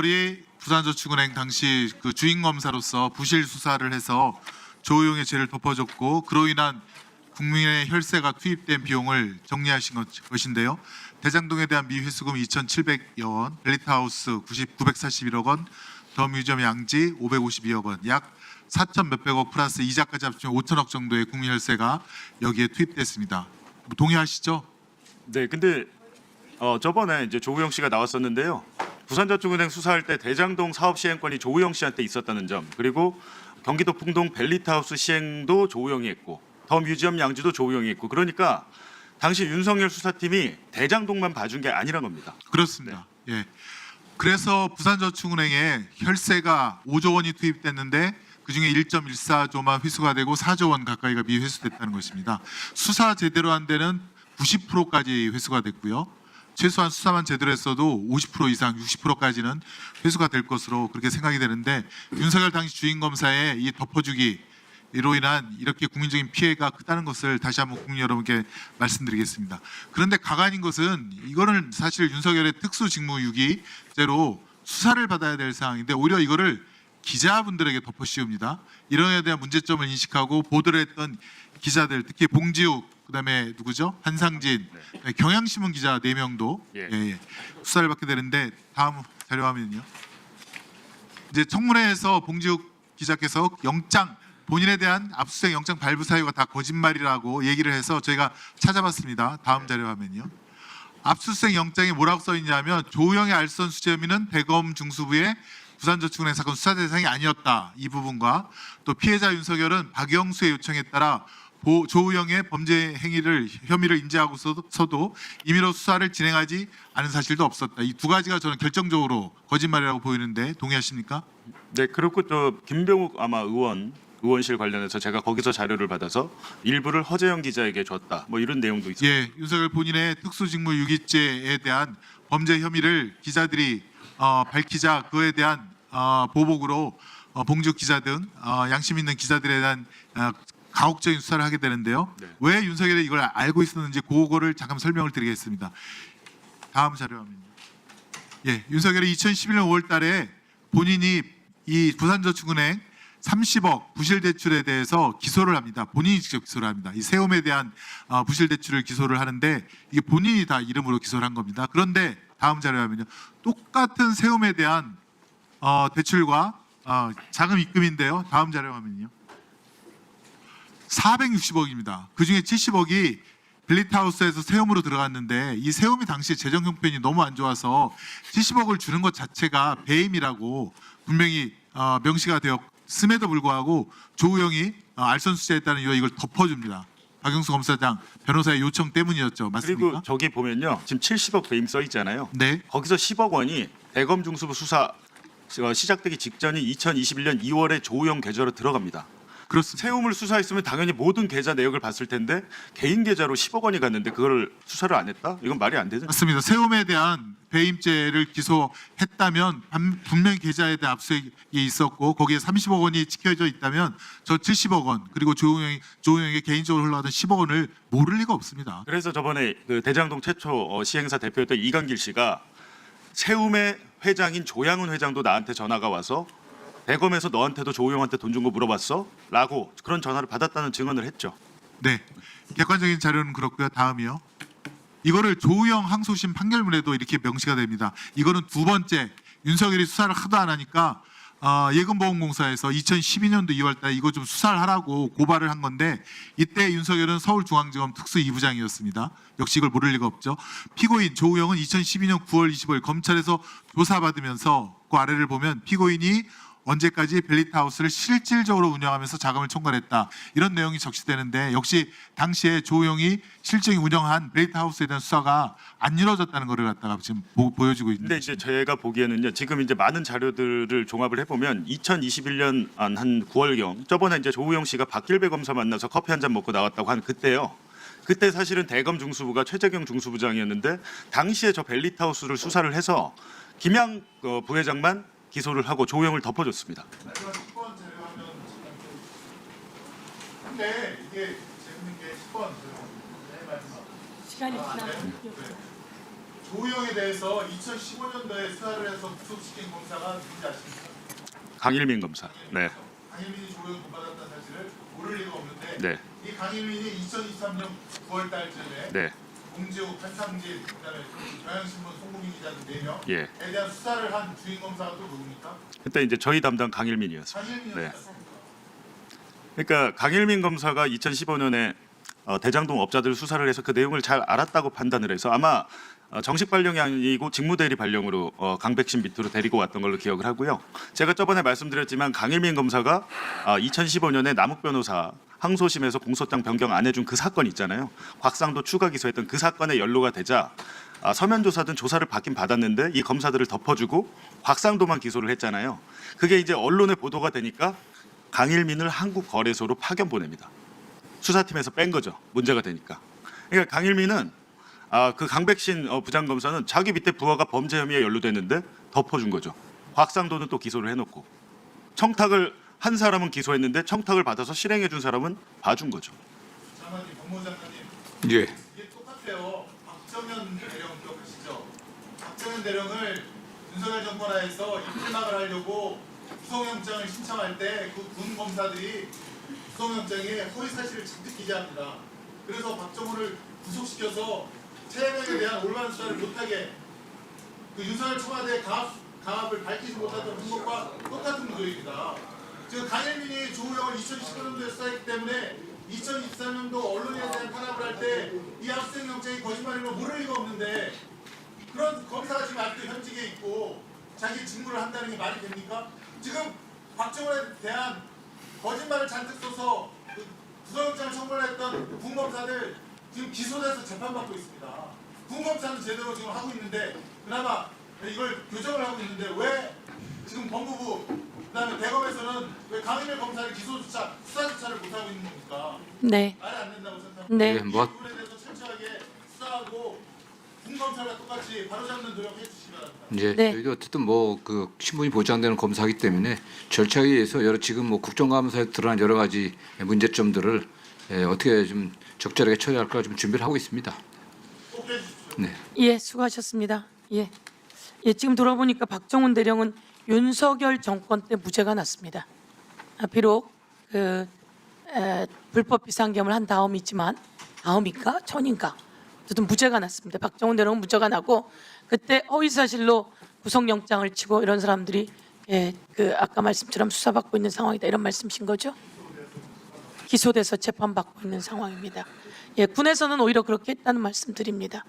윤석열이 부산저축은행 당시 그 주인 검사로서 부실 수사를 해서 조우용의 죄를 덮어줬고 그로 인한 국민의 혈세가 투입된 비용을 정리하신 것인데요. 대장동에 대한 미회수금 2,700여 원, 벨리타하우스 941억 원, 더 뮤지엄 양지 552억 원, 약 4천 몇백억 플러스 이자까지 합치면 5천억 정도의 국민 혈세가 여기에 투입됐습니다. 동의하시죠? 네, 근데 저번에 이제 조우영 씨가 나왔었는데요. 부산저축은행 수사할 때 대장동 사업 시행권이 조우영 씨한테 있었다는 점, 그리고 경기도 풍동 벨리타하우스 시행도 조우영이 했고, 더 뮤지엄 양지도 조우영이 했고, 그러니까 당시 윤석열 수사팀이 대장동만 봐준 게 아니란 겁니다. 그렇습니다. 예. 그래서 부산저축은행에 혈세가 5조 원이 투입됐는데 그중에 1.14조만 회수가 되고 4조 원 가까이가 미회수됐다는 것입니다. 수사 제대로 한 데는 90%까지 회수가 됐고요. 최소한 수사만 제대로 했어도 50% 이상 60%까지는 회수가 될 것으로 그렇게 생각이 되는데 윤석열 당시 주인검사의 이 덮어주기로 인한 이렇게 국민적인 피해가 크다는 것을 다시 한번 국민 여러분께 말씀드리겠습니다. 그런데 가관인 것은 이거는 사실 윤석열의 특수직무유기죄로 수사를 받아야 될 사항인데 오히려 이거를 기자분들에게 덮어씌웁니다. 이런에 대한 문제점을 인식하고 보도를 했던 기자들, 특히 봉지욱, 그다음에 누구죠? 한상진, 경향신문 기자 4명도 수사를 받게 되는데 다음 자료 화면은요. 이제 청문회에서 봉지욱 기자께서 영장 본인에 대한 압수수색 영장 발부 사유가 다 거짓말이라고 얘기를 해서 저희가 찾아봤습니다. 다음 자료 화면이요. 압수수색 영장에 뭐라고 써 있냐면 조우영의 알선 수재 혐의는 대검 중수부의 부산저축은행 사건 수사 대상이 아니었다. 이 부분과 또 피해자 윤석열은 박영수의 요청에 따라 조우영의 범죄 혐의를 인지하고서도 임의로 수사를 진행하지 않은 사실도 없었다. 이 두 가지가 저는 결정적으로 거짓말이라고 보이는데 동의하십니까? 네, 그렇고 또 김병욱 아마 의원실 관련해서 제가 거기서 자료를 받아서 일부를 허재영 기자에게 줬다. 뭐 이런 내용도 있습니다. 예, 윤석열 본인의 특수직무유기죄에 대한 범죄 혐의를 기자들이 밝히자 그에 대한 보복으로 봉지욱 기자 등 양심 있는 기자들에 대한 가혹적인 수사를 하게 되는데요. 네. 왜 윤석열이 이걸 알고 있었는지 그거를 잠깐 설명을 드리겠습니다. 다음 자료화면요. 예, 윤석열이 2011년 5월달에 본인이 이 부산저축은행 30억 부실 대출에 대해서 기소를 합니다. 본인이 직접 기소를 합니다. 이 세움에 대한 부실 대출을 기소를 하는데 이게 본인이 다 이름으로 기소를 한 겁니다. 그런데 다음 자료화면요. 똑같은 세움에 대한 대출과 자금 입금인데요. 다음 자료화면요. 460억입니다. 그중에 70억이 벨리타하우스에서 세움으로 들어갔는데 이 세움이 당시 재정 형편이 너무 안 좋아서 70억을 주는 것 자체가 배임이라고 분명히 명시가 되었음에도 불구하고 조우영이 알선수재했다는 이유로 이걸 덮어줍니다. 박영수 검사장 변호사의 요청 때문이었죠. 맞습니까? 그리고 저기 보면요. 지금 70억 배임 써 있잖아요. 네. 거기서 10억 원이 대검 중수부 수사 시작되기 직전인 2021년 2월에 조우영 계좌로 들어갑니다. 그렇습니다. 세움을 수사했으면 당연히 모든 계좌 내역을 봤을 텐데 개인 계좌로 10억 원이 갔는데 그걸 수사를 안 했다? 이건 말이 안 되죠. 맞습니다. 세움에 대한 배임죄를 기소했다면 분명히 계좌에 대한 압수수색이 있었고 거기에 30억 원이 찍혀져 있다면 저 70억 원 그리고 조우영에게 개인적으로 흘러가던 10억 원을 모를 리가 없습니다. 그래서 저번에 그 대장동 최초 시행사 대표였던 이강길 씨가 세움의 회장인 조양훈 회장도 나한테 전화가 와서 대검에서 너한테도 조우영한테 돈 준 거 물어봤어? 라고 그런 전화를 받았다는 증언을 했죠. 네, 객관적인 자료는 그렇고요. 다음이요. 이거를 조우영 항소심 판결문에도 이렇게 명시가 됩니다. 이거는 두 번째 윤석열이 수사를 하도 안 하니까 예금보험공사에서 2012년도 2월달에 이거 좀 수사를 하라고 고발을 한 건데 이때 윤석열은 서울중앙지검 특수 2부장이었습니다. 역시 이걸 모를 리가 없죠. 피고인 조우영은 2012년 9월 25일 검찰에서 조사받으면서 그 아래를 보면 피고인이 언제까지 벨리타하우스를 실질적으로 운영하면서 자금을 총괄했다. 이런 내용이 적시되는데 역시 당시에 조우영이 실질적인 운영한 벨리타하우스에 대한 수사가 안 이루어졌다는 것을 갖다가 지금 보여주고 있는. 근데 이제 제가 보기에는요. 지금 이제 많은 자료들을 종합을 해보면 2021년 한 9월경 저번에 이제 조우영 씨가 박길배 검사 만나서 커피 한 잔 먹고 나왔다고 한 그때요. 그때 사실은 대검 중수부가 최재경 중수부장이었는데 당시에 저 벨리타하우스를 수사를 해서 김양 부회장만 기소를 하고 조우영을 덮어줬습니다. 근데 이게 재밌는 게 10번 시간이 지나면 조우영에 대해서 2015년도에 수사를 해서 구속시킨 검사가 누군지 아십니까? 강일민 검사. 네. 강일민이 조우영 돈받았다는 사실을 모를 리가 없는데 네. 이 강일민이 2023년 9월 달쯤에 네. 공지욱, 한상진, 그다음에 경향신문 송국민 기자 등 4명에 예. 대한 수사를 한 주인 검사가 또 누굽니까? 그때 이제 저희 담당 강일민이었어요. 강일민이었습니다. 그러니까 강일민 검사가 2015년에 대장동 업자들 수사를 해서 그 내용을 잘 알았다고 판단을 해서 아마 정식 발령이 아니고 직무대리 발령으로 강백신 밑으로 데리고 왔던 걸로 기억을 하고요. 제가 저번에 말씀드렸지만 강일민 검사가 2015년에 남욱 변호사 항소심에서 공소장 변경 안 해준 그 사건 있잖아요. 곽상도 추가 기소했던 그 사건에 연루가 되자 서면 조사든 조사를 받긴 받았는데 이 검사들을 덮어주고 곽상도만 기소를 했잖아요. 그게 이제 언론에 보도가 되니까 강일민을 한국거래소로 파견 보냅니다. 수사팀에서 뺀 거죠. 문제가 되니까. 그러니까 강일민은 그 강백신 부장검사는 자기 밑에 부하가 범죄 혐의에 연루됐는데 덮어준 거죠. 곽상도는 또 기소를 해놓고 청탁을 한 사람은 기소했는데 청탁을 받아서 실행해 준 사람은 봐준 거죠. 장관님, 법무부 장관님. 예. 이게 똑같아요. 박정현 대령 기억하시죠? 박정현 대령을 윤석열 정권 하에서 입틀막을 하려고 구속영장을 신청할 때 그 군 검사들이 구속영장에 허위 사실을 잔뜩 기재합니다. 그래서 박정훈을 구속시켜서 최혜명에 대한 올바른 수사를 못하게 그 윤석열 청와대 가압을 밝히지 못하던 행동과 똑같은 구조입니다. 지금 강일민이 조우영을 2015년도에 수사했기 때문에 2023년도 언론에 대한 탄압을 할 때 이 압수수색 영장이 거짓말이면 모를 리가 없는데 그런 검사가 지금 아직도 현직에 있고 자기 직무를 한다는 게 말이 됩니까? 지금 박정훈에 대한 거짓말을 잔뜩 써서 그 구속영장을 청구했던 군검사들 지금 기소돼서 재판받고 있습니다. 군검사는 제대로 지금 하고 있는데 그나마 이걸 교정을 하고 있는데 왜 지금 법무부 그다음에 대검에서는 왜 강일민 검사를 기소조차 수사조차를 못하고 있는 겁니까? 네. 말이 안 된다고 생각합니다. 네. 예, 뭐 이 부분에 대해서 철저하게 수사하고 군검사가 똑같이 바로잡는 노력해 주시기 바랍니다. 이제 네. 저희도 어쨌든 뭐 그 신분이 보장되는 검사이기 때문에 절차에 의해서 여러 지금 뭐 국정감사에 드러난 여러 가지 문제점들을 어떻게 좀 적절하게 처리할까 좀 준비를 하고 있습니다. 꼭 해주십시오. 네. 예, 수고하셨습니다. 예. 예, 지금 돌아보니까 박정훈 대령은 윤석열 정권 때 무죄가 났습니다. 비록 불법 비상계엄을 한 다음이지만 다음인가 전인가 어쨌든 무죄가 났습니다. 박정훈 대령은 무죄가 나고 그때 허위 사실로 구속영장을 치고 이런 사람들이 그 아까 말씀처럼 수사받고 있는 상황이다 이런 말씀이신 거죠? 기소돼서 재판받고 있는 상황입니다. 예, 군에서는 오히려 그렇게 했다는 말씀드립니다.